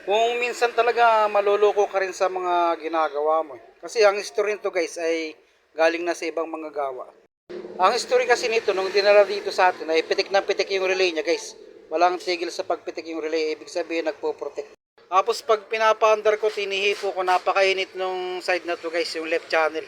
Kung minsan talaga maloloko ka rin sa mga ginagawa mo. Kasi ang history nito guys ay galing na sa ibang mga gawa. Ang history kasi nito nung dinala dito sa atin ay pitik na pitik yung relay niya guys. Walang tigil sa pagpitik yung relay, ibig sabihin nagpo-protect. Tapos pag pinapa-under ko, tinihipo ko, napakainit nung side na to guys, yung left channel.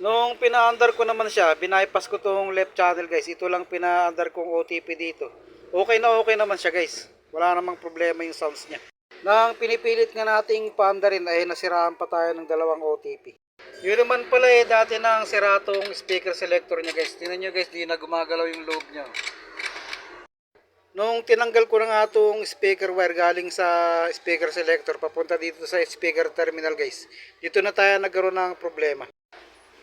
Nung pina-under ko naman siya, binypass ko tong left channel guys. Ito lang pina-under kong OTP dito. Okay naman siya guys. Wala namang problema yung sounds niya. Nang pinipilit nga nating paandarin ay nasiraan pa tayo ng dalawang OTP. Yun naman pala dati nang sira tong speaker selector niya guys. Tingnan nyo guys, di na gumagalaw yung lobe niya. Nung tinanggal ko na nga itong speaker wire galing sa speaker selector papunta dito sa speaker terminal guys, dito na tayo nagkaroon ng problema.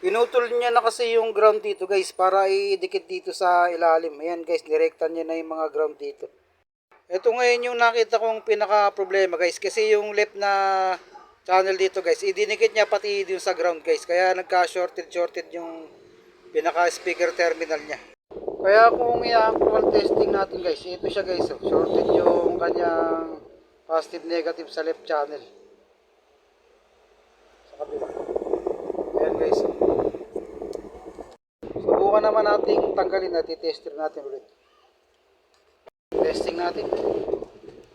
Pinutol niya na kasi yung ground dito guys para idikit dito sa ilalim. Ayan guys, direktan niya na yung mga ground dito. Ito ngayon yung nakita kong pinaka problema guys, kasi yung left na channel dito guys, idinikit niya pati dito sa ground guys, kaya nagka shorted yung pinaka speaker terminal niya. Kaya kung i-actual testing natin guys, ito siya guys, oh, shorted yung kanyang positive negative sa left channel. Sa kabila. Ayan guys. Subukan naman nating tanggalin at i-tester natin ulit. Testing natin.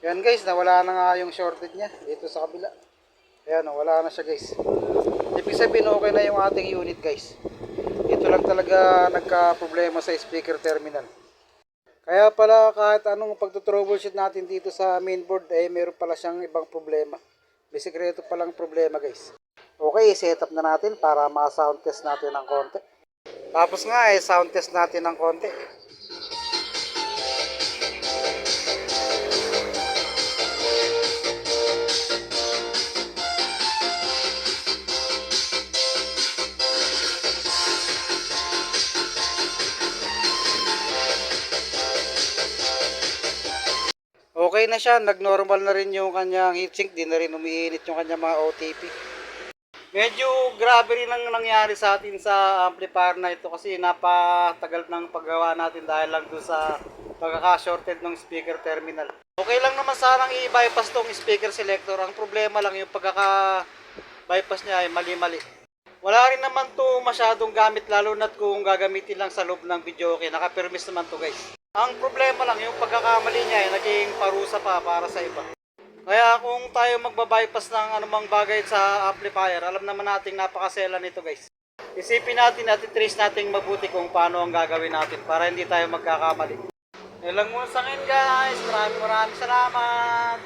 Ayan guys, nawala na nga yung shorted niya dito sa kabila. Ayan, wala na siya guys. Ibig sabihin okay na yung ating unit guys. Ito lang talaga nagka-problema sa speaker terminal. Kaya pala kahit anong pagtutroubleshoot natin dito sa mainboard ay meron pala siyang ibang problema. May sekreto palang problema guys. Okay, set up na natin para ma-sound test natin ng konti. Tapos nga sound test natin ng konti. Okay na siya, nag-normal na rin yung kanyang heatsink, di na rin umiinit yung kanyang mga OTP. Medyo grabe rin ang nangyari sa atin sa amplifier na ito kasi napatagal ng paggawa natin dahil lang doon sa pagkaka-shorted ng speaker terminal. Okay lang naman sanang i-bypass tong speaker selector, ang problema lang yung pagkaka-bypass niya ay mali-mali. Wala rin naman to masyadong gamit lalo na't kung gagamitin lang sa loob ng video okay, naka-permis naman to guys. Ang problema lang yung pagkakamali niya ay naging parusa pa para sa iba. Kaya kung tayo magbabypass ng anumang bagay sa amplifier, alam naman natin napakasela nito guys. Isipin natin at i-trace natin mabuti kung paano ang gagawin natin para hindi tayo magkakamali. Yan lang muna sa akin guys. Maraming salamat.